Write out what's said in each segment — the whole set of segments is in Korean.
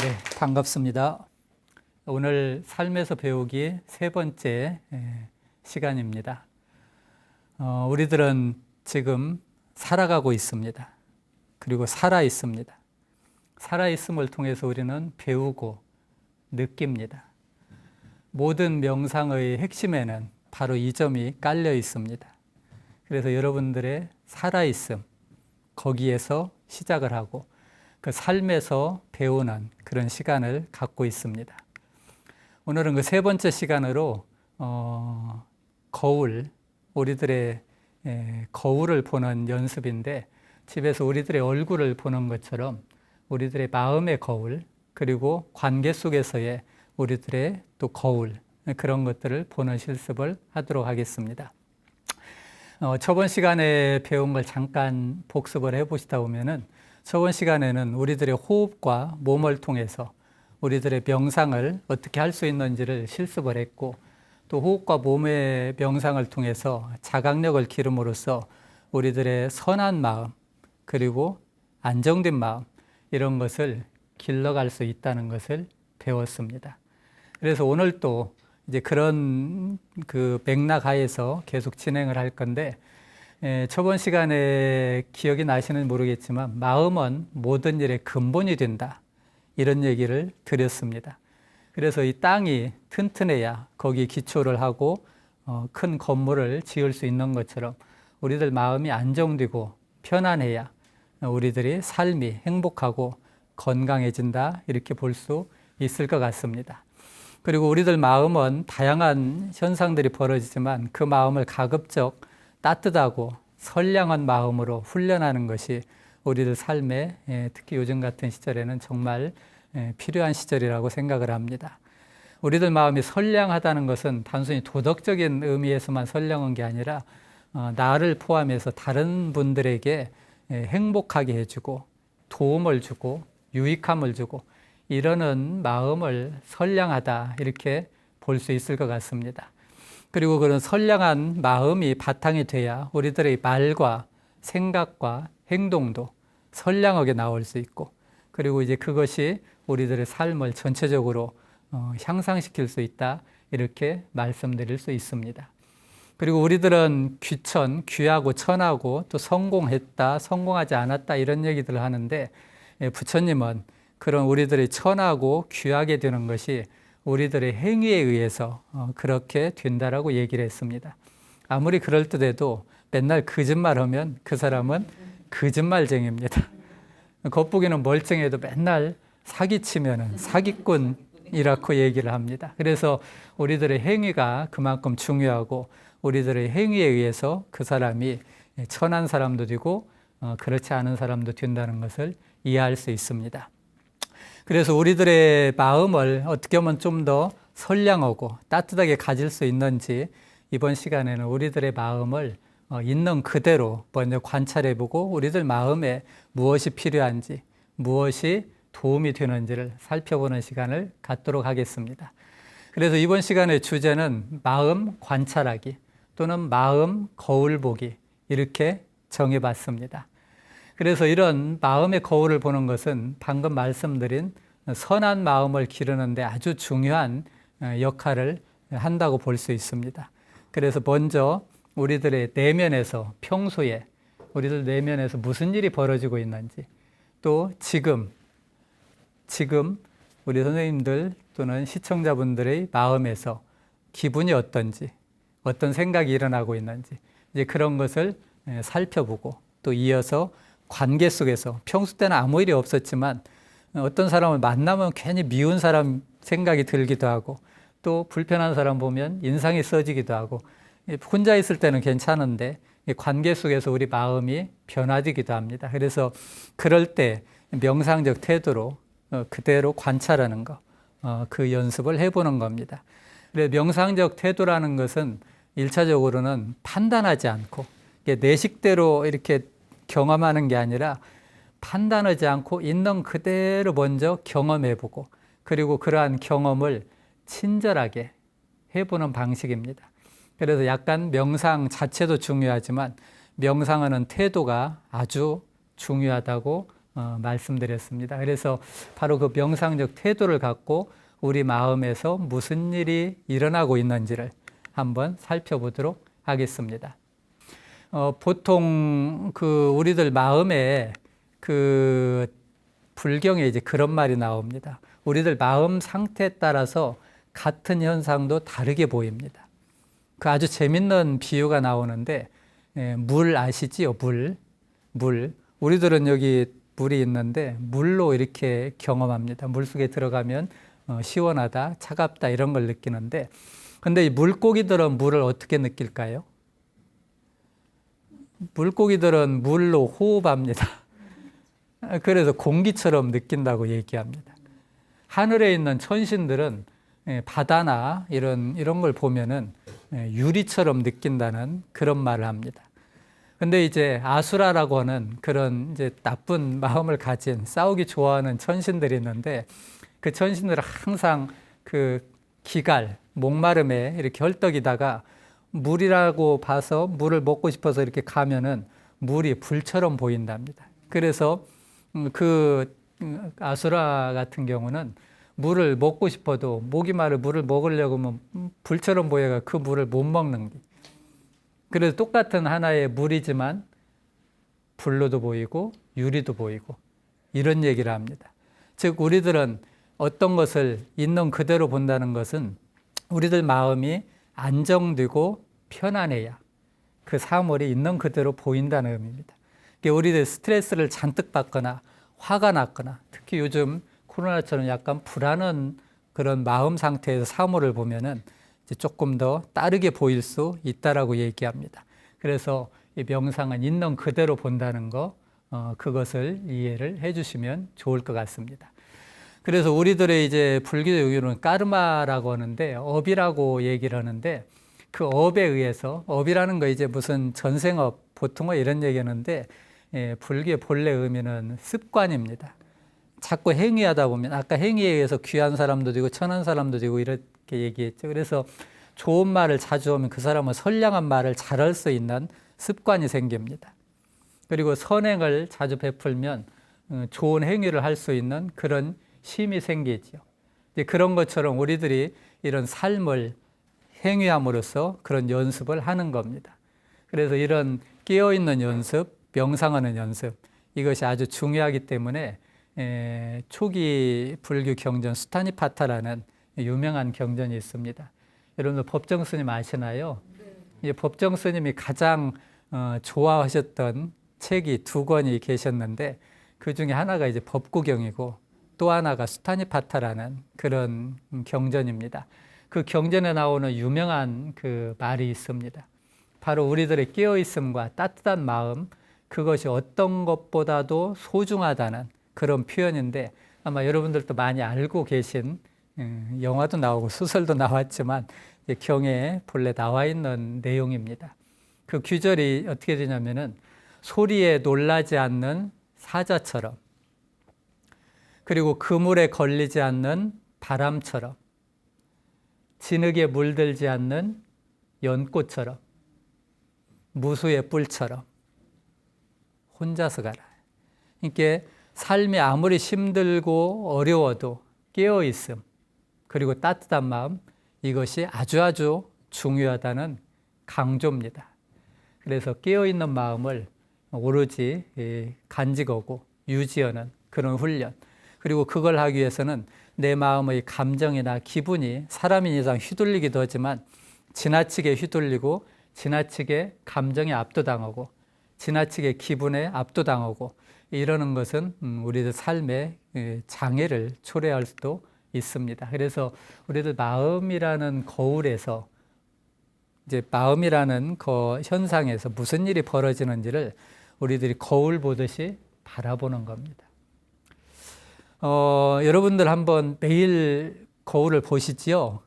네, 반갑습니다. 오늘 삶에서 배우기 세 번째 시간입니다. 우리들은 지금 살아가고 있습니다. 그리고 살아 있습니다. 살아 있음을 통해서 우리는 배우고 느낍니다. 모든 명상의 핵심에는 바로 이 점이 깔려 있습니다. 그래서 여러분들의 살아 있음, 거기에서 시작을 하고 그 삶에서 배우는 그런 시간을 갖고 있습니다. 오늘은 그 세 번째 시간으로 거울, 우리들의 거울을 보는 연습인데, 집에서 우리들의 얼굴을 보는 것처럼 우리들의 마음의 거울, 그리고 관계 속에서의 우리들의 또 거울, 그런 것들을 보는 실습을 하도록 하겠습니다. 저번 시간에 배운 걸 잠깐 복습을 해보시다 보면은, 저번 시간에는 우리들의 호흡과 몸을 통해서 우리들의 명상을 어떻게 할 수 있는지를 실습을 했고, 또 호흡과 몸의 명상을 통해서 자각력을 기름으로써 우리들의 선한 마음, 그리고 안정된 마음, 이런 것을 길러갈 수 있다는 것을 배웠습니다. 그래서 오늘 또 이제 그런 그 맥락 하에서 계속 진행을 할 건데, 저번 시간에 기억이 나시는지 모르겠지만 마음은 모든 일의 근본이 된다, 이런 얘기를 드렸습니다. 그래서 이 땅이 튼튼해야 거기 기초를 하고 큰 건물을 지을 수 있는 것처럼 우리들 마음이 안정되고 편안해야 우리들이 삶이 행복하고 건강해진다, 이렇게 볼 수 있을 것 같습니다. 그리고 우리들 마음은 다양한 현상들이 벌어지지만 그 마음을 가급적 따뜻하고 선량한 마음으로 훈련하는 것이 우리들 삶에, 특히 요즘 같은 시절에는 정말 필요한 시절이라고 생각을 합니다. 우리들 마음이 선량하다는 것은 단순히 도덕적인 의미에서만 선량한 게 아니라 나를 포함해서 다른 분들에게 행복하게 해주고 도움을 주고 유익함을 주고 이러는 마음을 선량하다, 이렇게 볼 수 있을 것 같습니다. 그리고 그런 선량한 마음이 바탕이 돼야 우리들의 말과 생각과 행동도 선량하게 나올 수 있고, 그리고 이제 그것이 우리들의 삶을 전체적으로 향상시킬 수 있다, 이렇게 말씀드릴 수 있습니다. 그리고 우리들은 귀하고 천하고 또 성공했다, 성공하지 않았다, 이런 얘기들을 하는데, 부처님은 그런 우리들이 천하고 귀하게 되는 것이 우리들의 행위에 의해서 그렇게 된다라고 얘기를 했습니다. 아무리 그럴듯해도 맨날 거짓말하면 그 사람은 거짓말쟁이입니다. 겉보기는 멀쩡해도 맨날 사기치면 사기꾼이라고 얘기를 합니다. 그래서 우리들의 행위가 그만큼 중요하고 우리들의 행위에 의해서 그 사람이 천한 사람도 되고 그렇지 않은 사람도 된다는 것을 이해할 수 있습니다. 그래서 우리들의 마음을 어떻게 하면 좀 더 선량하고 따뜻하게 가질 수 있는지, 이번 시간에는 우리들의 마음을 있는 그대로 먼저 관찰해보고 우리들 마음에 무엇이 필요한지, 무엇이 도움이 되는지를 살펴보는 시간을 갖도록 하겠습니다. 그래서 이번 시간의 주제는 마음 관찰하기 또는 마음 거울 보기, 이렇게 정해봤습니다. 그래서 이런 마음의 거울을 보는 것은 방금 말씀드린 선한 마음을 기르는데 아주 중요한 역할을 한다고 볼 수 있습니다. 그래서 먼저 우리들의 내면에서, 평소에 우리들 내면에서 무슨 일이 벌어지고 있는지, 또 지금 우리 선생님들 또는 시청자분들의 마음에서 기분이 어떤지, 어떤 생각이 일어나고 있는지, 이제 그런 것을 살펴보고, 또 이어서 관계 속에서 평소 때는 아무 일이 없었지만 어떤 사람을 만나면 괜히 미운 사람 생각이 들기도 하고, 또 불편한 사람 보면 인상이 써지기도 하고, 혼자 있을 때는 괜찮은데 관계 속에서 우리 마음이 변화되기도 합니다. 그래서 그럴 때 명상적 태도로 그대로 관찰하는 거, 그 연습을 해보는 겁니다. 그래서 명상적 태도라는 것은 1차적으로는 판단하지 않고 내 식대로 이렇게 경험하는 게 아니라 판단하지 않고 있는 그대로 먼저 경험해보고, 그리고 그러한 경험을 친절하게 해보는 방식입니다. 그래서 약간 명상 자체도 중요하지만 명상하는 태도가 아주 중요하다고 말씀드렸습니다. 그래서 바로 그 명상적 태도를 갖고 우리 마음에서 무슨 일이 일어나고 있는지를 한번 살펴보도록 하겠습니다. 보통 우리들 마음에 불경에 이제 그런 말이 나옵니다. 우리들 마음 상태에 따라서 같은 현상도 다르게 보입니다. 그 아주 재밌는 비유가 나오는데, 물 아시지요? 물. 우리들은 여기 물이 있는데 물로 이렇게 경험합니다. 물 속에 들어가면 시원하다, 차갑다 이런 걸 느끼는데, 근데 이 물고기들은 물을 어떻게 느낄까요? 물고기들은 물로 호흡합니다. 그래서 공기처럼 느낀다고 얘기합니다. 하늘에 있는 천신들은 바다나 이런 걸 보면은 유리처럼 느낀다는 그런 말을 합니다. 근데 이제 아수라라고 하는 그런 이제 나쁜 마음을 가진 싸우기 좋아하는 천신들이 있는데, 그 천신들은 항상 목마름에 이렇게 헐떡이다가 물이라고 봐서 물을 먹고 싶어서 이렇게 가면은 물이 불처럼 보인답니다. 그래서 아수라 같은 경우는 물을 먹고 싶어도 목이 마르 물을 먹으려고 하면 불처럼 보여가 그 물을 못 먹는 게. 그래서 똑같은 하나의 물이지만 불로도 보이고 유리도 보이고 이런 얘기를 합니다. 즉 우리들은 어떤 것을 있는 그대로 본다는 것은 우리들 마음이 안정되고 편안해야 그 사물이 있는 그대로 보인다는 의미입니다. 우리들 스트레스를 잔뜩 받거나 화가 났거나 특히 요즘 코로나처럼 약간 불안한 그런 마음 상태에서 사물을 보면은 이제 조금 더 다르게 보일 수 있다라고 얘기합니다. 그래서 이 명상은 있는 그대로 본다는 거, 그것을 이해를 해주시면 좋을 것 같습니다. 그래서 우리들의 이제 불교적 용어는 까르마라고 하는데, 업이라고 얘기를 하는데, 그 업에 의해서, 업이라는 거 이제 무슨 전생업, 보통은 이런 얘기하는데, 불교의 본래 의미는 습관입니다. 자꾸 행위하다 보면, 아까 행위에 의해서 귀한 사람도 되고 천한 사람도 되고 이렇게 얘기했죠. 그래서 좋은 말을 자주 하면 그 사람은 선량한 말을 잘할 수 있는 습관이 생깁니다. 그리고 선행을 자주 베풀면 좋은 행위를 할 수 있는 그런 힘이 생기죠. 그런 것처럼 우리들이 이런 삶을 행위함으로써 그런 연습을 하는 겁니다. 그래서 이런 깨어있는 연습, 명상하는 연습, 이것이 아주 중요하기 때문에 초기 불교 경전 수타니파타라는 유명한 경전이 있습니다. 여러분들 법정 스님 아시나요? 네. 법정 스님이 가장 좋아하셨던 책이 2권이 계셨는데, 그 중에 하나가 이제 법구경이고 또 하나가 수타니파타라는 그런 경전입니다. 그 경전에 나오는 유명한 그 말이 있습니다. 바로 우리들의 깨어있음과 따뜻한 마음, 그것이 어떤 것보다도 소중하다는 그런 표현인데, 아마 여러분들도 많이 알고 계신, 영화도 나오고 소설도 나왔지만 경에 본래 나와 있는 내용입니다. 그 규절이 어떻게 되냐면은 소리에 놀라지 않는 사자처럼, 그리고 그물에 걸리지 않는 바람처럼, 진흙에 물들지 않는 연꽃처럼, 무수의 뿔처럼 혼자서 가라. 그러니까 삶이 아무리 힘들고 어려워도 깨어있음, 그리고 따뜻한 마음, 이것이 아주 중요하다는 강조입니다. 그래서 깨어있는 마음을 오로지 간직하고 유지하는 그런 훈련, 그리고 그걸 하기 위해서는 내 마음의 감정이나 기분이 사람인 이상 휘둘리기도 하지만 지나치게 휘둘리고 지나치게 감정에 압도당하고 지나치게 기분에 압도당하고 이러는 것은 우리들 삶의 장애를 초래할 수도 있습니다. 그래서 우리들 마음이라는 거울에서, 이제 마음이라는 그 현상에서 무슨 일이 벌어지는지를 우리들이 거울 보듯이 바라보는 겁니다. 여러분들 한번 매일 거울을 보시지요?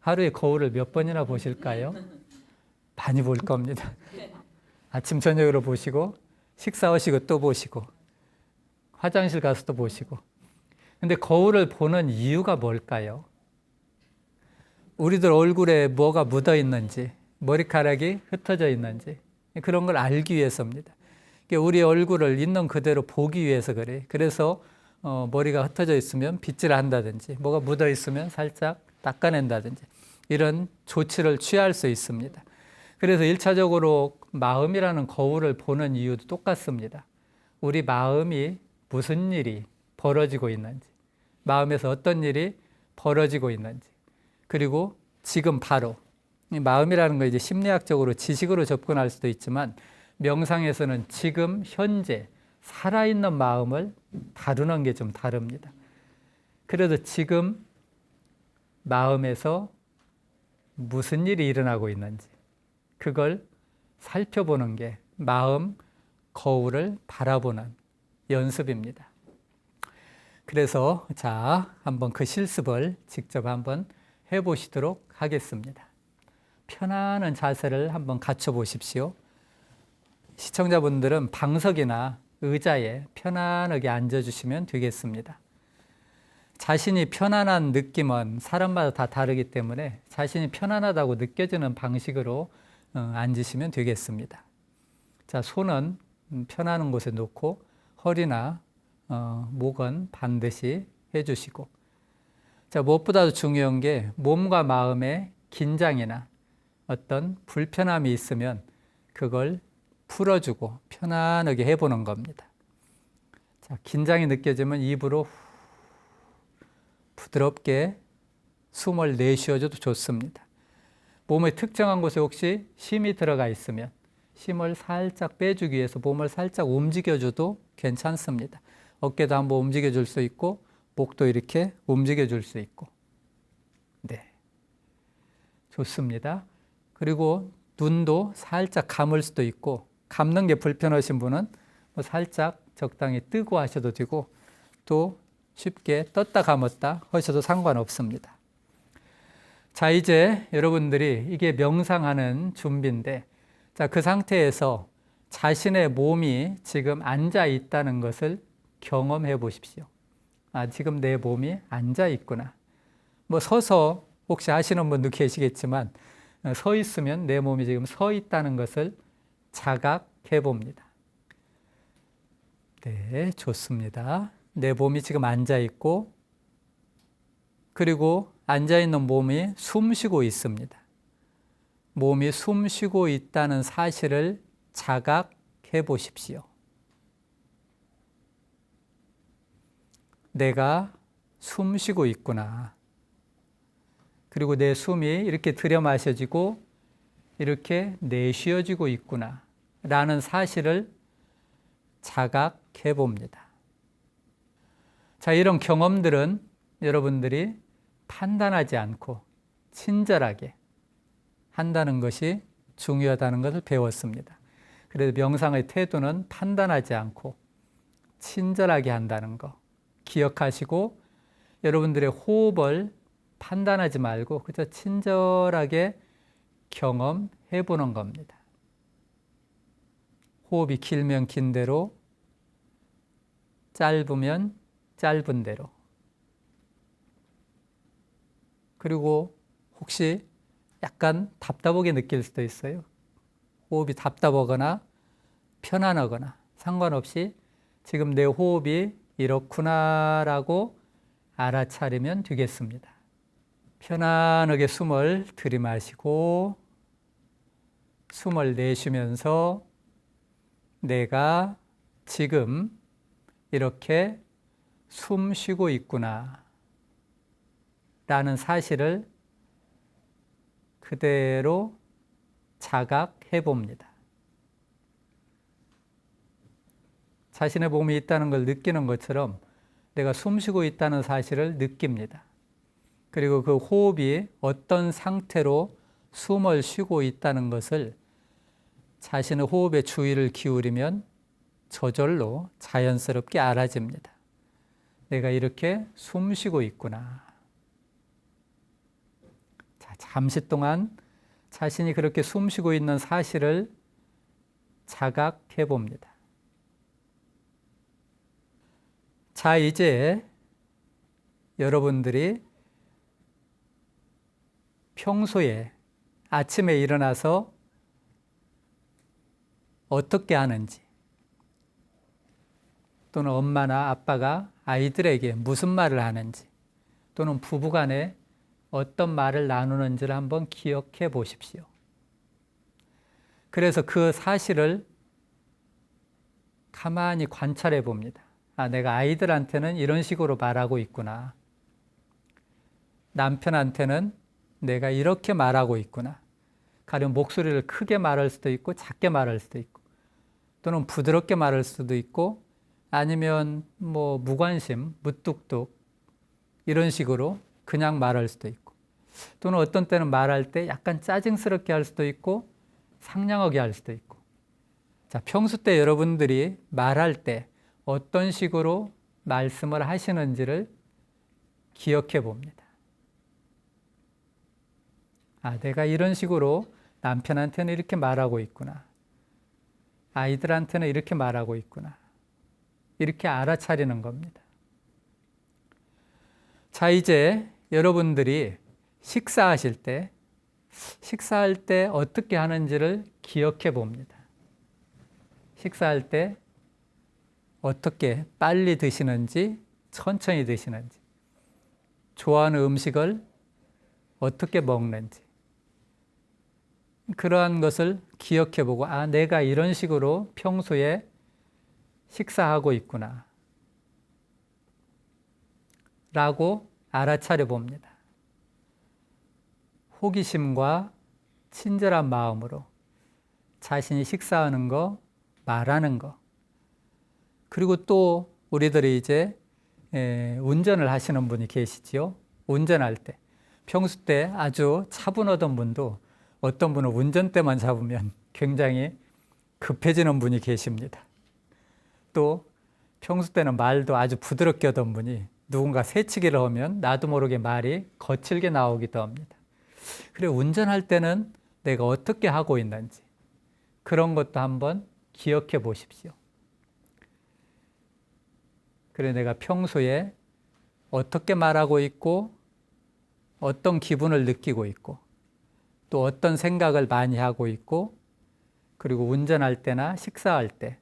하루에 거울을 몇 번이나 보실까요? 많이 볼 겁니다. 아침 저녁으로 보시고 식사하시고 또 보시고 화장실 가서 또 보시고. 근데 거울을 보는 이유가 뭘까요? 우리들 얼굴에 뭐가 묻어 있는지, 머리카락이 흩어져 있는지, 그런 걸 알기 위해서입니다. 우리 얼굴을 있는 그대로 보기 위해서 그래. 그래서 머리가 흩어져 있으면 빗질을 한다든지 뭐가 묻어 있으면 살짝 닦아낸다든지 이런 조치를 취할 수 있습니다. 그래서 1차적으로 마음이라는 거울을 보는 이유도 똑같습니다. 우리 마음이 무슨 일이 벌어지고 있는지, 마음에서 어떤 일이 벌어지고 있는지, 그리고 지금 바로 이 마음이라는 거 이제 심리학적으로 지식으로 접근할 수도 있지만 명상에서는 지금 현재 살아있는 마음을 다루는 게 좀 다릅니다. 그래도 지금 마음에서 무슨 일이 일어나고 있는지 그걸 살펴보는 게 마음 거울을 바라보는 연습입니다. 그래서 자, 한번 그 실습을 직접 한번 해보시도록 하겠습니다. 편안한 자세를 한번 갖춰 보십시오. 시청자분들은 방석이나 의자에 편안하게 앉아주시면 되겠습니다. 자신이 편안한 느낌은 사람마다 다 다르기 때문에 자신이 편안하다고 느껴지는 방식으로 앉으시면 되겠습니다. 자, 손은 편안한 곳에 놓고 허리나 목은 반드시 해주시고, 자, 무엇보다도 중요한 게 몸과 마음의 긴장이나 어떤 불편함이 있으면 그걸 풀어주고 편안하게 해보는 겁니다. 자, 긴장이 느껴지면 입으로 부드럽게 숨을 내쉬어줘도 좋습니다. 몸의 특정한 곳에 혹시 힘이 들어가 있으면 힘을 살짝 빼주기 위해서 몸을 살짝 움직여줘도 괜찮습니다. 어깨도 한번 움직여줄 수 있고 목도 이렇게 움직여줄 수 있고, 네, 좋습니다. 그리고 눈도 살짝 감을 수도 있고, 감는 게 불편하신 분은 뭐 살짝 적당히 뜨고 하셔도 되고 또 쉽게 떴다 감았다 하셔도 상관없습니다. 자, 이제 여러분들이 이게 명상하는 준비인데, 자, 그 상태에서 자신의 몸이 지금 앉아 있다는 것을 경험해 보십시오. 아, 지금 내 몸이 앉아 있구나. 뭐 서서 혹시 하시는 분도 계시겠지만 서 있으면 내 몸이 지금 서 있다는 것을 자각해 봅니다. 네, 좋습니다. 내 몸이 지금 앉아 있고, 그리고 앉아 있는 몸이 숨 쉬고 있습니다. 몸이 숨 쉬고 있다는 사실을 자각해 보십시오. 내가 숨 쉬고 있구나. 그리고 내 숨이 이렇게 들여 마셔지고 이렇게 내쉬어지고 있구나 라는 사실을 자각해 봅니다. 자, 이런 경험들은 여러분들이 판단하지 않고 친절하게 한다는 것이 중요하다는 것을 배웠습니다. 그래서 명상의 태도는 판단하지 않고 친절하게 한다는 거 기억하시고, 여러분들의 호흡을 판단하지 말고 그저 친절하게 경험해 보는 겁니다. 호흡이 길면 긴 대로, 짧으면 짧은 대로. 그리고 혹시 약간 답답하게 느낄 수도 있어요. 호흡이 답답하거나 편안하거나 상관없이 지금 내 호흡이 이렇구나라고 알아차리면 되겠습니다. 편안하게 숨을 들이마시고 숨을 내쉬면서 내가 지금 이렇게 숨 쉬고 있구나 라는 사실을 그대로 자각해 봅니다. 자신의 몸이 있다는 걸 느끼는 것처럼 내가 숨 쉬고 있다는 사실을 느낍니다. 그리고 그 호흡이 어떤 상태로 숨을 쉬고 있다는 것을 자신의 호흡에 주의를 기울이면 저절로 자연스럽게 알아집니다. 내가 이렇게 숨 쉬고 있구나. 자, 잠시 동안 자신이 그렇게 숨 쉬고 있는 사실을 자각해 봅니다. 자, 이제 여러분들이 평소에 아침에 일어나서 어떻게 하는지, 또는 엄마나 아빠가 아이들에게 무슨 말을 하는지, 또는 부부간에 어떤 말을 나누는지를 한번 기억해 보십시오. 그래서 그 사실을 가만히 관찰해 봅니다. 아, 내가 아이들한테는 이런 식으로 말하고 있구나. 남편한테는 내가 이렇게 말하고 있구나. 가령 목소리를 크게 말할 수도 있고 작게 말할 수도 있고, 또는 부드럽게 말할 수도 있고, 아니면 뭐 무관심, 무뚝뚝 이런 식으로 그냥 말할 수도 있고, 또는 어떤 때는 말할 때 약간 짜증스럽게 할 수도 있고 상냥하게 할 수도 있고. 자, 평소 때 여러분들이 말할 때 어떤 식으로 말씀을 하시는지를 기억해 봅니다. 아, 내가 이런 식으로 남편한테는 이렇게 말하고 있구나. 아이들한테는 이렇게 말하고 있구나. 이렇게 알아차리는 겁니다. 자, 이제 여러분들이 식사할 때 어떻게 하는지를 기억해 봅니다. 식사할 때 어떻게 빨리 드시는지, 천천히 드시는지, 좋아하는 음식을 어떻게 먹는지, 그러한 것을 기억해 보고, 아, 내가 이런 식으로 평소에 식사하고 있구나 라고 알아차려 봅니다. 호기심과 친절한 마음으로 자신이 식사하는 거, 말하는 거, 그리고 또 우리들이 이제 운전을 하시는 분이 계시지요. 운전할 때 평소 때 아주 차분하던 분도 어떤 분은 운전대만 잡으면 굉장히 급해지는 분이 계십니다. 또 평소 때는 말도 아주 부드럽게 하던 분이 누군가 새치기를 하면 나도 모르게 말이 거칠게 나오기도 합니다. 그래, 운전할 때는 내가 어떻게 하고 있는지 그런 것도 한번 기억해 보십시오. 그래, 내가 평소에 어떻게 말하고 있고 어떤 기분을 느끼고 있고 또 어떤 생각을 많이 하고 있고, 그리고 운전할 때나 식사할 때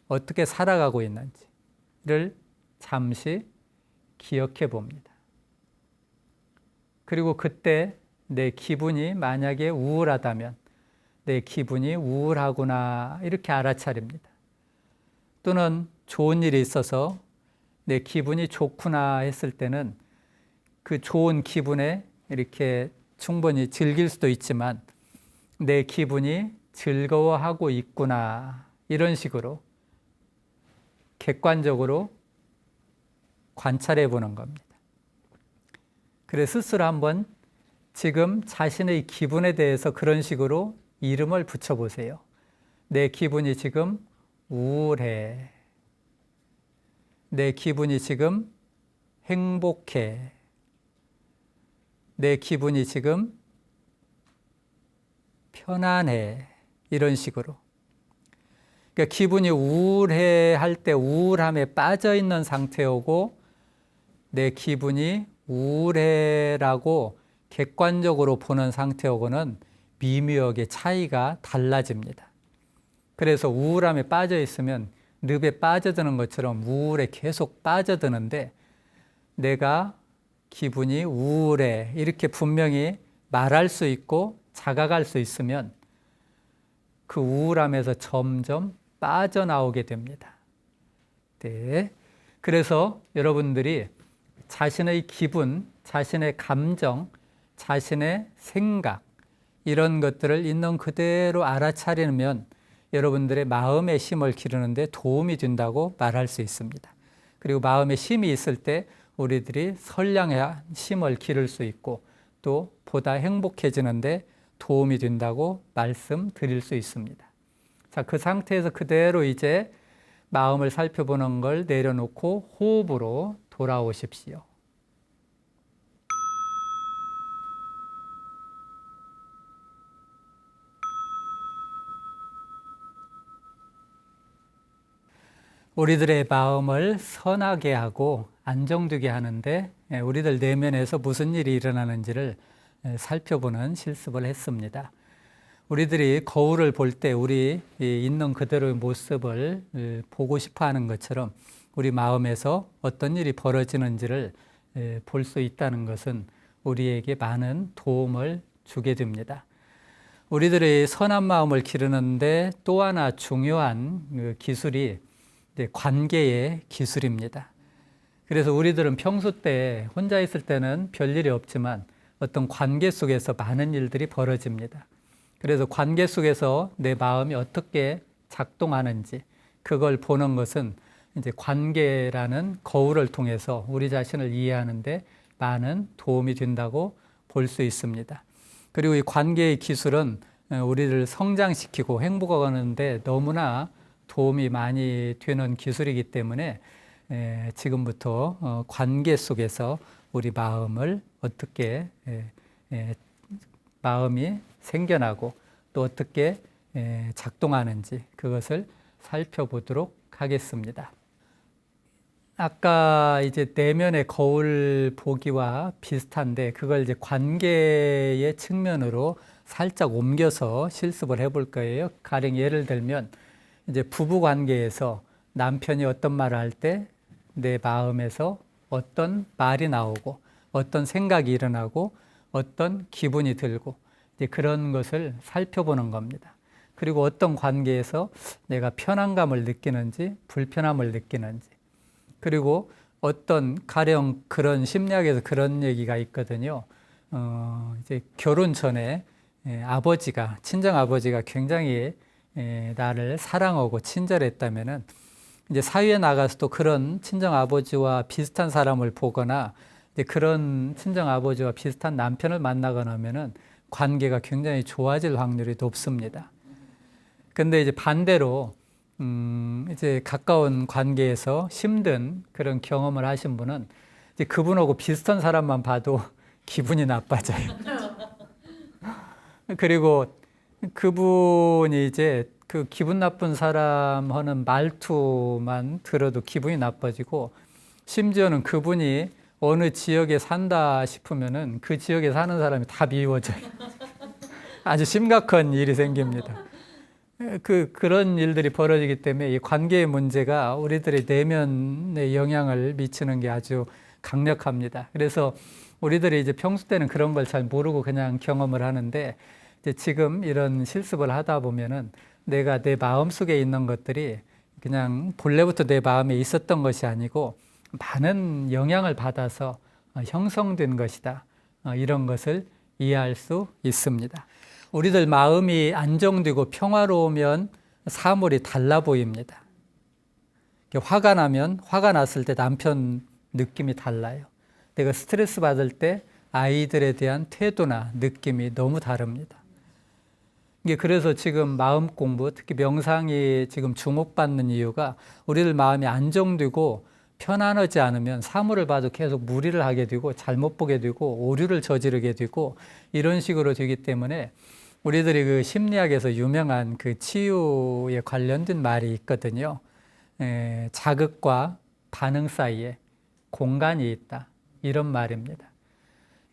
어떻게 살아가고 있는지를 잠시 기억해 봅니다. 그리고 그때 내 기분이 만약에 우울하다면 내 기분이 우울하구나 이렇게 알아차립니다. 또는 좋은 일이 있어서 내 기분이 좋구나 했을 때는 그 좋은 기분에 이렇게 충분히 즐길 수도 있지만 내 기분이 즐거워하고 있구나 이런 식으로 객관적으로 관찰해 보는 겁니다. 그래서 스스로 한번 지금 자신의 기분에 대해서 그런 식으로 이름을 붙여보세요. 내 기분이 지금 우울해. 내 기분이 지금 행복해. 내 기분이 지금 편안해. 이런 식으로. 그러니까 기분이 우울해 할 때 우울함에 빠져 있는 상태이고, 내 기분이 우울해라고 객관적으로 보는 상태하고는 미묘하게 차이가 달라집니다. 그래서 우울함에 빠져 있으면 늪에 빠져드는 것처럼 우울에 계속 빠져드는데, 내가 기분이 우울해 이렇게 분명히 말할 수 있고 자각할 수 있으면 그 우울함에서 점점 빠져나오게 됩니다. 네. 그래서 여러분들이 자신의 기분, 자신의 감정, 자신의 생각 이런 것들을 있는 그대로 알아차리면 여러분들의 마음의 힘을 기르는 데 도움이 된다고 말할 수 있습니다. 그리고 마음의 힘이 있을 때 우리들이 선량한 힘을 기를 수 있고 또 보다 행복해지는 데 도움이 된다고 말씀드릴 수 있습니다. 자, 그 상태에서 그대로 이제 마음을 살펴보는 걸 내려놓고 호흡으로 돌아오십시오. 우리들의 마음을 선하게 하고 안정되게 하는데 우리들 내면에서 무슨 일이 일어나는지를 살펴보는 실습을 했습니다. 우리들이 거울을 볼 때 우리 있는 그대로의 모습을 보고 싶어 하는 것처럼 우리 마음에서 어떤 일이 벌어지는지를 볼 수 있다는 것은 우리에게 많은 도움을 주게 됩니다. 우리들의 선한 마음을 기르는데 또 하나 중요한 기술이 관계의 기술입니다. 그래서 우리들은 평소 때 혼자 있을 때는 별일이 없지만 어떤 관계 속에서 많은 일들이 벌어집니다. 그래서 관계 속에서 내 마음이 어떻게 작동하는지 그걸 보는 것은 이제 관계라는 거울을 통해서 우리 자신을 이해하는데 많은 도움이 된다고 볼 수 있습니다. 그리고 이 관계의 기술은 우리를 성장시키고 행복하는데 너무나 도움이 많이 되는 기술이기 때문에 지금부터 관계 속에서 우리 마음을 어떻게 마음이 생겨나고 또 어떻게 작동하는지 그것을 살펴보도록 하겠습니다. 아까 이제 내면의 거울 보기와 비슷한데 그걸 이제 관계의 측면으로 살짝 옮겨서 실습을 해볼 거예요. 가령 예를 들면 이제 부부 관계에서 남편이 어떤 말을 할 때 내 마음에서 어떤 말이 나오고 어떤 생각이 일어나고 어떤 기분이 들고 이제 그런 것을 살펴보는 겁니다. 그리고 어떤 관계에서 내가 편안감을 느끼는지 불편함을 느끼는지 그리고 어떤 가령 그런 심리학에서 그런 얘기가 있거든요. 이제 결혼 전에 아버지가 친정 아버지가 굉장히 나를 사랑하고 친절했다면은 이제 사회에 나가서 또 그런 친정 아버지와 비슷한 사람을 보거나 이제 그런 친정 아버지와 비슷한 남편을 만나거나 하면은 관계가 굉장히 좋아질 확률이 높습니다. 근데 이제 반대로 이제 가까운 관계에서 힘든 그런 경험을 하신 분은 이제 그분하고 비슷한 사람만 봐도 기분이 나빠져요. 그리고 그분이 이제 그 기분 나쁜 사람 하는 말투만 들어도 기분이 나빠지고 심지어는 그분이 어느 지역에 산다 싶으면은 그 지역에 사는 사람이 다 미워져요. 아주 심각한 일이 생깁니다. 그런 일들이 벌어지기 때문에 이 관계의 문제가 우리들의 내면에 영향을 미치는 게 아주 강력합니다. 그래서 우리들이 이제 평소 때는 그런 걸 잘 모르고 그냥 경험을 하는데 이제 지금 이런 실습을 하다 보면은 내가 내 마음 속에 있는 것들이 그냥 본래부터 내 마음에 있었던 것이 아니고 많은 영향을 받아서 형성된 것이다. 이런 것을 이해할 수 있습니다. 우리들 마음이 안정되고 평화로우면 사물이 달라 보입니다. 화가 나면 화가 났을 때 남편 느낌이 달라요. 내가 스트레스 받을 때 아이들에 대한 태도나 느낌이 너무 다릅니다. 그래서 지금 마음 공부, 특히 명상이 지금 주목받는 이유가 우리들 마음이 안정되고 편안하지 않으면 사물을 봐도 계속 무리를 하게 되고 잘못 보게 되고 오류를 저지르게 되고 이런 식으로 되기 때문에 우리들이 그 심리학에서 유명한 그 치유에 관련된 말이 있거든요. 자극과 반응 사이에 공간이 있다. 이런 말입니다.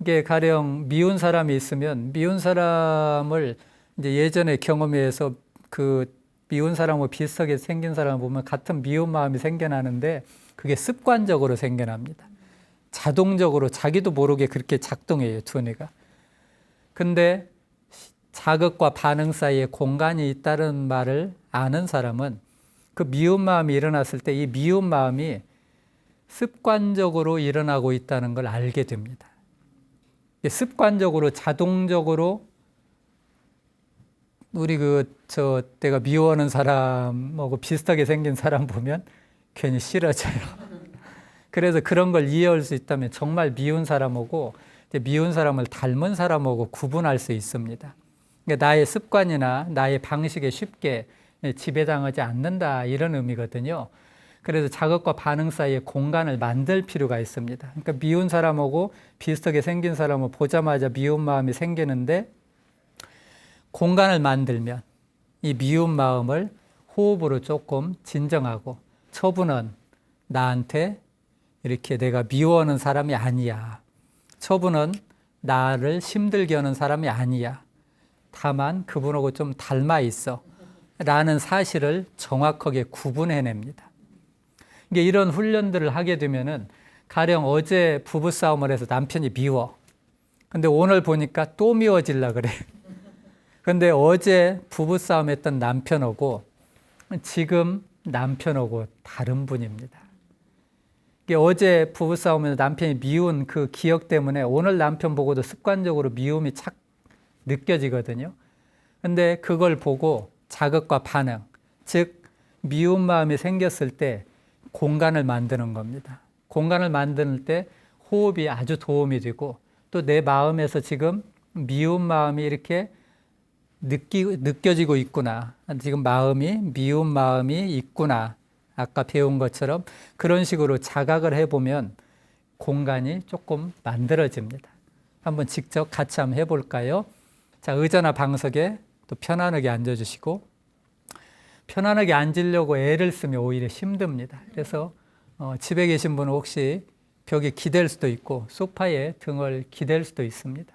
이게 가령 미운 사람이 있으면 미운 사람을 이제 예전에 경험에서 그 미운 사람하고 비슷하게 생긴 사람을 보면 같은 미운 마음이 생겨나는데 그게 습관적으로 생겨납니다. 자동적으로 자기도 모르게 그렇게 작동해요, 두뇌가. 근데 자극과 반응 사이에 공간이 있다는 말을 아는 사람은 그 미운 마음이 일어났을 때 이 미운 마음이 습관적으로 일어나고 있다는 걸 알게 됩니다. 습관적으로 자동적으로 우리 내가 미워하는 사람하고 비슷하게 생긴 사람 보면 괜히 싫어져요. 그래서 그런 걸 이해할 수 있다면 정말 미운 사람하고 미운 사람을 닮은 사람하고 구분할 수 있습니다. 그러니까 나의 습관이나 나의 방식에 쉽게 지배당하지 않는다 이런 의미거든요. 그래서 자극과 반응 사이에 공간을 만들 필요가 있습니다. 그러니까 미운 사람하고 비슷하게 생긴 사람을 보자마자 미운 마음이 생기는데 공간을 만들면 이 미운 마음을 호흡으로 조금 진정하고 처분은 나한테 이렇게 내가 미워하는 사람이 아니야. 처분은 나를 힘들게 하는 사람이 아니야. 다만 그분하고 좀 닮아 있어. 라는 사실을 정확하게 구분해냅니다. 이게 이런 훈련들을 하게 되면은 가령 어제 부부싸움을 해서 남편이 미워. 근데 오늘 보니까 또 미워질라 그래. 근데 어제 부부싸움 했던 남편하고 지금 남편하고 다른 분입니다. 이게 어제 부부싸움에서 남편이 미운 그 기억 때문에 오늘 남편 보고도 습관적으로 미움이 착 느껴지거든요. 근데 그걸 보고 자극과 반응, 즉 미운 마음이 생겼을 때 공간을 만드는 겁니다. 공간을 만들 때 호흡이 아주 도움이 되고 또 내 마음에서 지금 미운 마음이 이렇게 느껴지고 있구나. 지금 미운 마음이 있구나. 아까 배운 것처럼 그런 식으로 자각을 해보면 공간이 조금 만들어집니다. 한번 직접 같이 한번 해볼까요? 자, 의자나 방석에 또 편안하게 앉아주시고, 편안하게 앉으려고 애를 쓰면 오히려 힘듭니다. 그래서 집에 계신 분은 혹시 벽에 기댈 수도 있고 소파에 등을 기댈 수도 있습니다.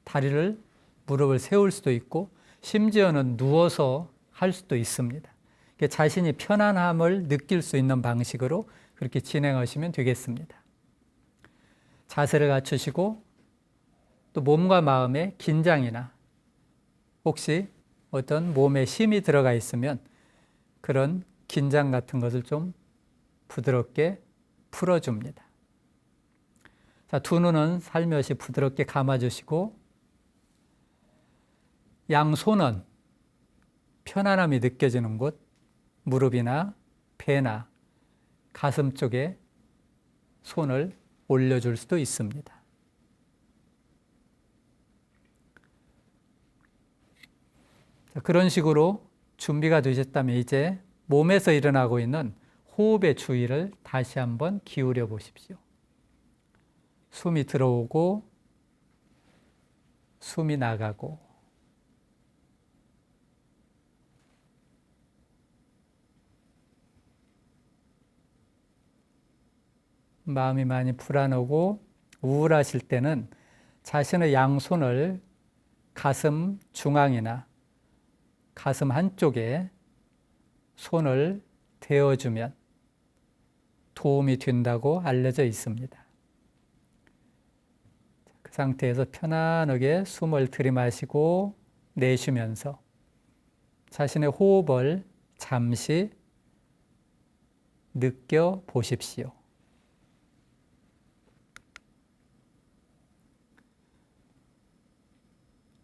다리를, 무릎을 세울 수도 있고 심지어는 누워서 할 수도 있습니다. 자신이 편안함을 느낄 수 있는 방식으로 그렇게 진행하시면 되겠습니다. 자세를 갖추시고 또 몸과 마음에 긴장이나 혹시 어떤 몸에 힘이 들어가 있으면 그런 긴장 같은 것을 좀 부드럽게 풀어줍니다. 자, 두 눈은 살며시 부드럽게 감아주시고 양손은 편안함이 느껴지는 곳, 무릎이나 배나 가슴 쪽에 손을 올려줄 수도 있습니다. 자, 그런 식으로 준비가 되셨다면 이제 몸에서 일어나고 있는 호흡의 주의를 다시 한번 기울여 보십시오. 숨이 들어오고 숨이 나가고 마음이 많이 불안하고 우울하실 때는 자신의 양손을 가슴 중앙이나 가슴 한쪽에 손을 대어주면 도움이 된다고 알려져 있습니다. 그 상태에서 편안하게 숨을 들이마시고 내쉬면서 자신의 호흡을 잠시 느껴보십시오.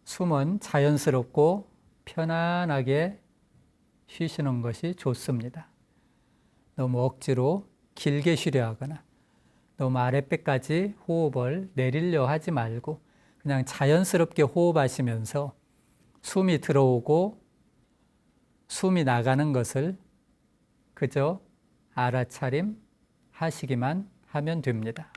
숨은 자연스럽고 편안하게 쉬시는 것이 좋습니다. 너무 억지로 길게 쉬려 하거나 너무 아랫배까지 호흡을 내리려 하지 말고 그냥 자연스럽게 호흡하시면서 숨이 들어오고 숨이 나가는 것을 그저 알아차림 하시기만 하면 됩니다.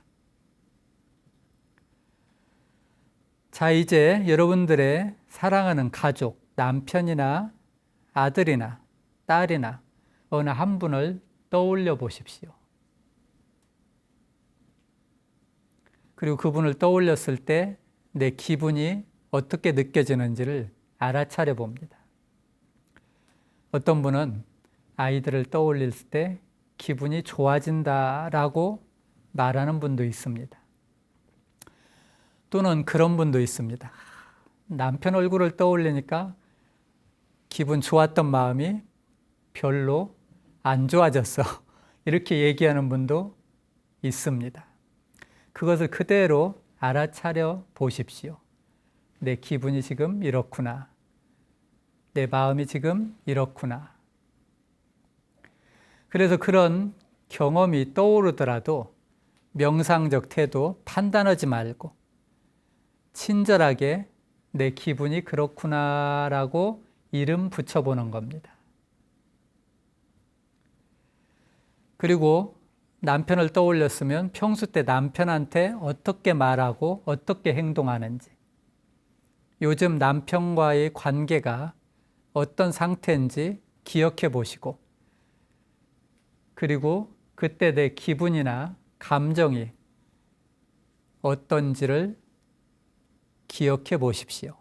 자, 이제 여러분들의 사랑하는 가족, 남편이나 아들이나 딸이나 어느 한 분을 떠올려 보십시오. 그리고 그분을 떠올렸을 때 내 기분이 어떻게 느껴지는지를 알아차려 봅니다. 어떤 분은 아이들을 떠올릴 때 기분이 좋아진다라고 말하는 분도 있습니다. 또는 그런 분도 있습니다. 남편 얼굴을 떠올리니까 기분 좋았던 마음이 별로 안 좋아졌어. 이렇게 얘기하는 분도 있습니다. 그것을 그대로 알아차려 보십시오. 내 기분이 지금 이렇구나. 내 마음이 지금 이렇구나. 그래서 그런 경험이 떠오르더라도 명상적 태도 판단하지 말고 친절하게 내 기분이 그렇구나라고 이름 붙여보는 겁니다. 그리고 남편을 떠올렸으면 평소 때 남편한테 어떻게 말하고 어떻게 행동하는지, 요즘 남편과의 관계가 어떤 상태인지 기억해 보시고, 그리고 그때 내 기분이나 감정이 어떤지를 기억해 보십시오.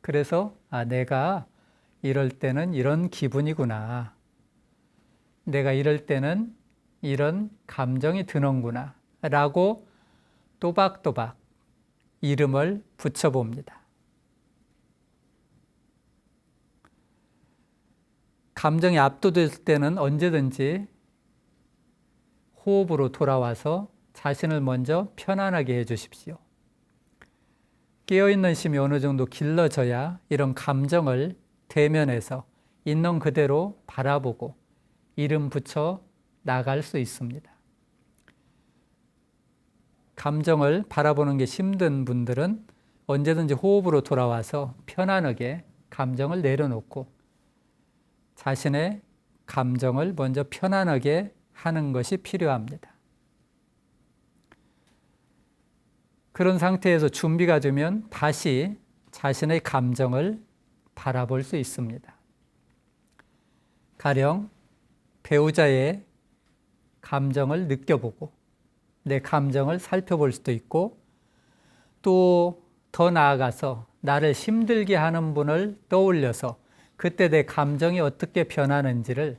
그래서 내가 이럴 때는 이런 기분이구나. 내가 이럴 때는 이런 감정이 드는구나 라고 또박또박 이름을 붙여봅니다. 감정이 압도될 때는 언제든지 호흡으로 돌아와서 자신을 먼저 편안하게 해주십시오. 깨어있는 심이 어느 정도 길러져야 이런 감정을 대면해서 있는 그대로 바라보고 이름 붙여 나갈 수 있습니다. 감정을 바라보는 게 힘든 분들은 언제든지 호흡으로 돌아와서 편안하게 감정을 내려놓고 자신의 감정을 먼저 편안하게 하는 것이 필요합니다. 그런 상태에서 준비가 되면 다시 자신의 감정을 바라볼 수 있습니다. 가령 배우자의 감정을 느껴보고 내 감정을 살펴볼 수도 있고 또 더 나아가서 나를 힘들게 하는 분을 떠올려서 그때 내 감정이 어떻게 변하는지를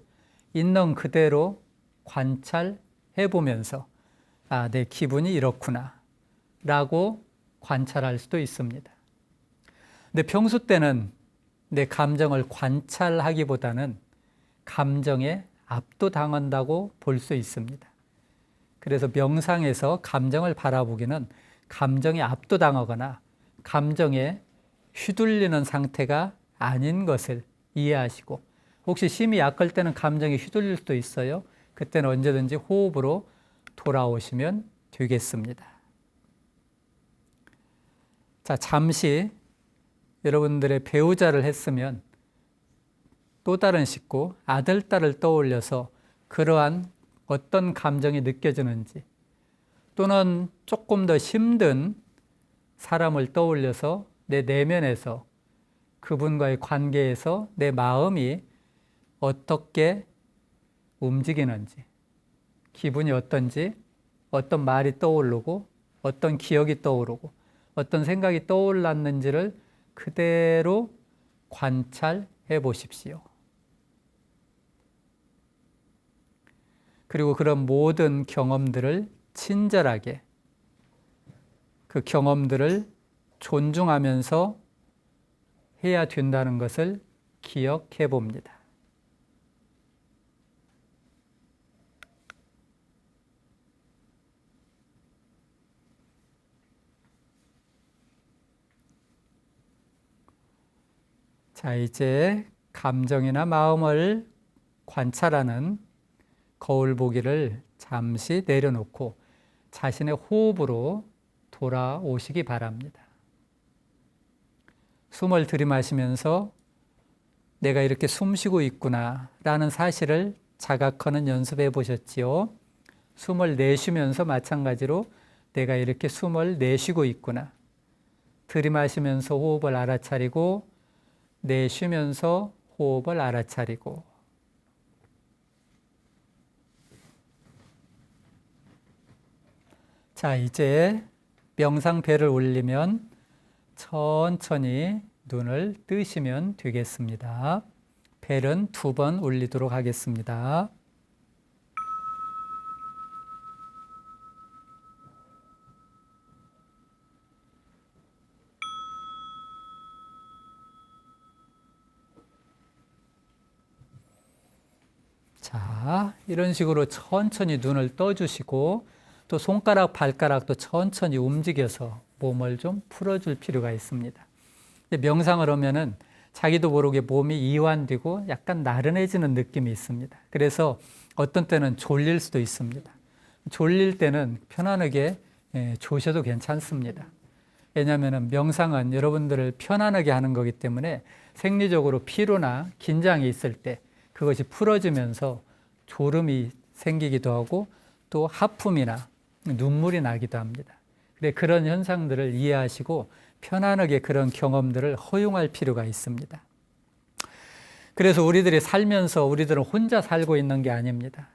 있는 그대로 관찰해 보면서 아, 내 기분이 이렇구나 라고 관찰할 수도 있습니다. 근데 평소 때는 내 감정을 관찰하기보다는 감정에 압도당한다고 볼 수 있습니다. 그래서 명상에서 감정을 바라보기는 감정에 압도당하거나 감정에 휘둘리는 상태가 아닌 것을 이해하시고 혹시 심이 약할 때는 감정이 휘둘릴 수도 있어요. 그때는 언제든지 호흡으로 돌아오시면 되겠습니다. 자, 잠시 여러분들의 배우자를 했으면 또 다른 식구, 아들, 딸을 떠올려서 그러한 어떤 감정이 느껴지는지 또는 조금 더 힘든 사람을 떠올려서 내 내면에서 그분과의 관계에서 내 마음이 어떻게 움직이는지, 기분이 어떤지, 어떤 말이 떠오르고 어떤 기억이 떠오르고 어떤 생각이 떠올랐는지를 그대로 관찰해 보십시오. 그리고 그런 모든 경험들을 친절하게 그 경험들을 존중하면서 해야 된다는 것을 기억해 봅니다. 자, 이제 감정이나 마음을 관찰하는 거울 보기를 잠시 내려놓고 자신의 호흡으로 돌아오시기 바랍니다. 숨을 들이마시면서 내가 이렇게 숨 쉬고 있구나 라는 사실을 자각하는 연습해 보셨지요? 숨을 내쉬면서 마찬가지로 내가 이렇게 숨을 내쉬고 있구나. 들이마시면서 호흡을 알아차리고 내쉬면서 호흡을 알아차리고 자, 이제 명상배를 올리면 천천히 눈을 뜨시면 되겠습니다. 벨은 2번 올리도록 하겠습니다. 자, 이런 식으로 천천히 눈을 떠주시고 또 손가락, 발가락도 천천히 움직여서 몸을 좀 풀어줄 필요가 있습니다. 명상을 하면은 자기도 모르게 몸이 이완되고 약간 나른해지는 느낌이 있습니다. 그래서 어떤 때는 졸릴 수도 있습니다. 졸릴 때는 편안하게 조셔도 괜찮습니다. 왜냐하면 명상은 여러분들을 편안하게 하는 거기 때문에 생리적으로 피로나 긴장이 있을 때 그것이 풀어지면서 졸음이 생기기도 하고 또 하품이나 눈물이 나기도 합니다. 그런 현상들을 이해하시고 편안하게 그런 경험들을 허용할 필요가 있습니다. 그래서 우리들이 살면서 우리들은 혼자 살고 있는 게 아닙니다.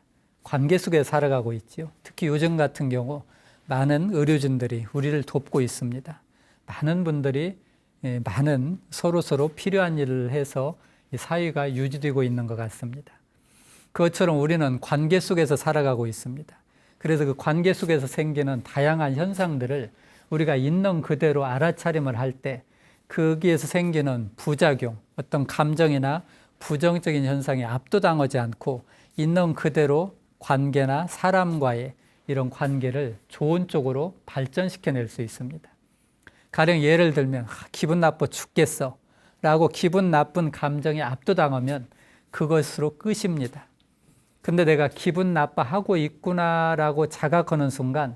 관계 속에 살아가고 있지요. 특히 요즘 같은 경우 많은 의료진들이 우리를 돕고 있습니다. 많은 분들이 많은 서로 필요한 일을 해서 이 사회가 유지되고 있는 것 같습니다. 그것처럼 우리는 관계 속에서 살아가고 있습니다. 그래서 그 관계 속에서 생기는 다양한 현상들을 우리가 있는 그대로 알아차림을 할 때 거기에서 생기는 부작용, 어떤 감정이나 부정적인 현상에 압도당하지 않고 있는 그대로 관계나 사람과의 이런 관계를 좋은 쪽으로 발전시켜낼 수 있습니다. 가령 예를 들면 기분 나빠 죽겠어 라고 기분 나쁜 감정에 압도당하면 그것으로 끝입니다. 근데 내가 기분 나빠하고 있구나라고 자각하는 순간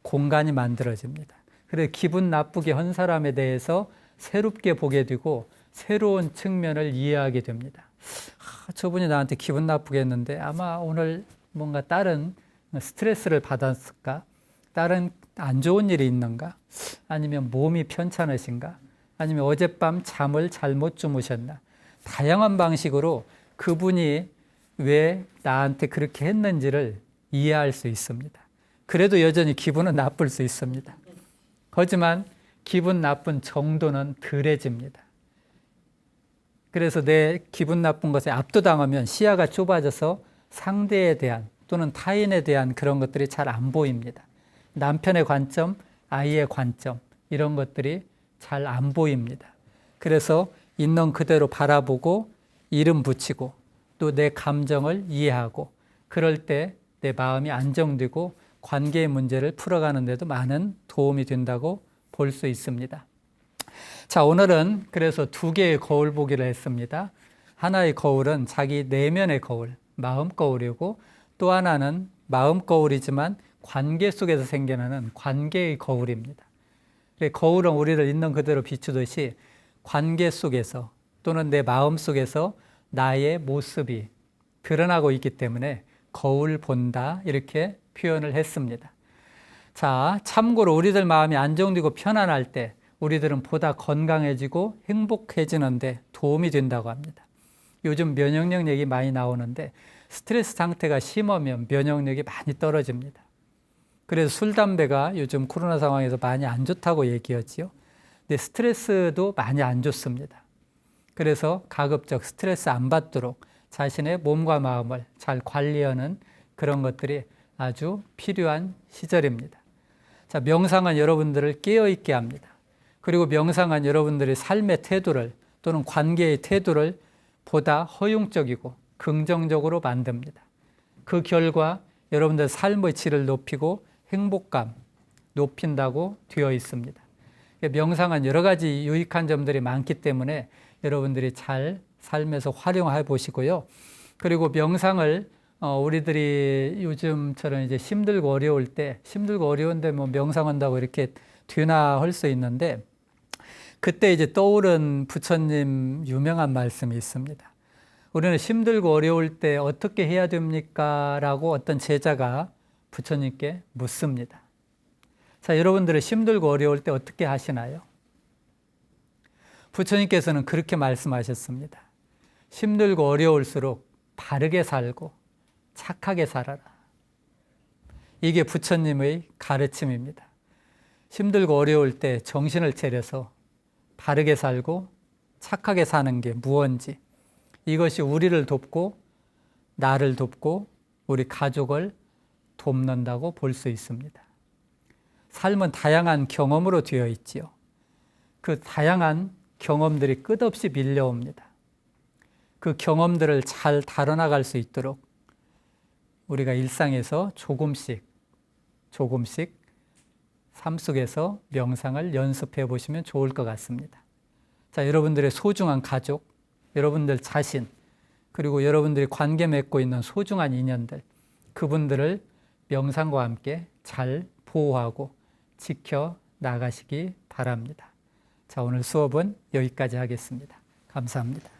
공간이 만들어집니다. 그래서 기분 나쁘게 한 사람에 대해서 새롭게 보게 되고 새로운 측면을 이해하게 됩니다. 저분이 나한테 기분 나쁘게 했는데 아마 오늘 뭔가 다른 스트레스를 받았을까? 다른 안 좋은 일이 있는가? 아니면 몸이 편찮으신가? 아니면 어젯밤 잠을 잘못 주무셨나? 다양한 방식으로 그분이 왜 나한테 그렇게 했는지를 이해할 수 있습니다. 그래도 여전히 기분은 나쁠 수 있습니다. 하지만 기분 나쁜 정도는 덜해집니다. 그래서 내 기분 나쁜 것에 압도당하면 시야가 좁아져서 상대에 대한 또는 타인에 대한 그런 것들이 잘 안 보입니다. 남편의 관점, 아이의 관점 이런 것들이 잘 안 보입니다. 그래서 있는 그대로 바라보고 이름 붙이고 또 내 감정을 이해하고 그럴 때 내 마음이 안정되고 관계의 문제를 풀어가는 데도 많은 도움이 된다고 볼 수 있습니다. 자, 오늘은 그래서 두 개의 거울 보기를 했습니다. 하나의 거울은 자기 내면의 거울, 마음 거울이고 또 하나는 마음 거울이지만 관계 속에서 생겨나는 관계의 거울입니다. 거울은 우리를 있는 그대로 비추듯이 관계 속에서 또는 내 마음 속에서 나의 모습이 드러나고 있기 때문에 거울 본다 이렇게 표현을 했습니다. 자, 참고로 우리들 마음이 안정되고 편안할 때 우리들은 보다 건강해지고 행복해지는데 도움이 된다고 합니다. 요즘 면역력 얘기 많이 나오는데 스트레스 상태가 심하면 면역력이 많이 떨어집니다. 그래서 술, 담배가 요즘 코로나 상황에서 많이 안 좋다고 얘기하지요. 근데 스트레스도 많이 안 좋습니다. 그래서 가급적 스트레스 안 받도록 자신의 몸과 마음을 잘 관리하는 그런 것들이 아주 필요한 시절입니다. 자, 명상은 여러분들을 깨어있게 합니다. 그리고 명상은 여러분들의 삶의 태도를 또는 관계의 태도를 보다 허용적이고 긍정적으로 만듭니다. 그 결과 여러분들 삶의 질을 높이고 행복감 높인다고 되어 있습니다. 명상은 여러 가지 유익한 점들이 많기 때문에 여러분들이 잘 삶에서 활용해 보시고요. 그리고 명상을 우리들이 요즘처럼 이제 힘들고 어려울 때 힘들고 어려운데 뭐 명상한다고 이렇게 되나 할 수 있는데 그때 이제 떠오른 부처님 유명한 말씀이 있습니다. 우리는 힘들고 어려울 때 어떻게 해야 됩니까? 라고 어떤 제자가 부처님께 묻습니다. 자, 여러분들은 힘들고 어려울 때 어떻게 하시나요? 부처님께서는 그렇게 말씀하셨습니다. 힘들고 어려울수록 바르게 살고 착하게 살아라. 이게 부처님의 가르침입니다. 힘들고 어려울 때 정신을 차려서 바르게 살고 착하게 사는 게 무언지 이것이 우리를 돕고 나를 돕고 우리 가족을 돕는다고 볼 수 있습니다. 삶은 다양한 경험으로 되어 있지요. 그 다양한 경험들이 끝없이 밀려옵니다. 그 경험들을 잘 다뤄나갈 수 있도록 우리가 일상에서 조금씩 삶 속에서 명상을 연습해 보시면 좋을 것 같습니다. 자, 여러분들의 소중한 가족, 여러분들 자신, 그리고 여러분들이 관계 맺고 있는 소중한 인연들, 그분들을 명상과 함께 잘 보호하고 지켜 나가시기 바랍니다. 자, 오늘 수업은 여기까지 하겠습니다. 감사합니다.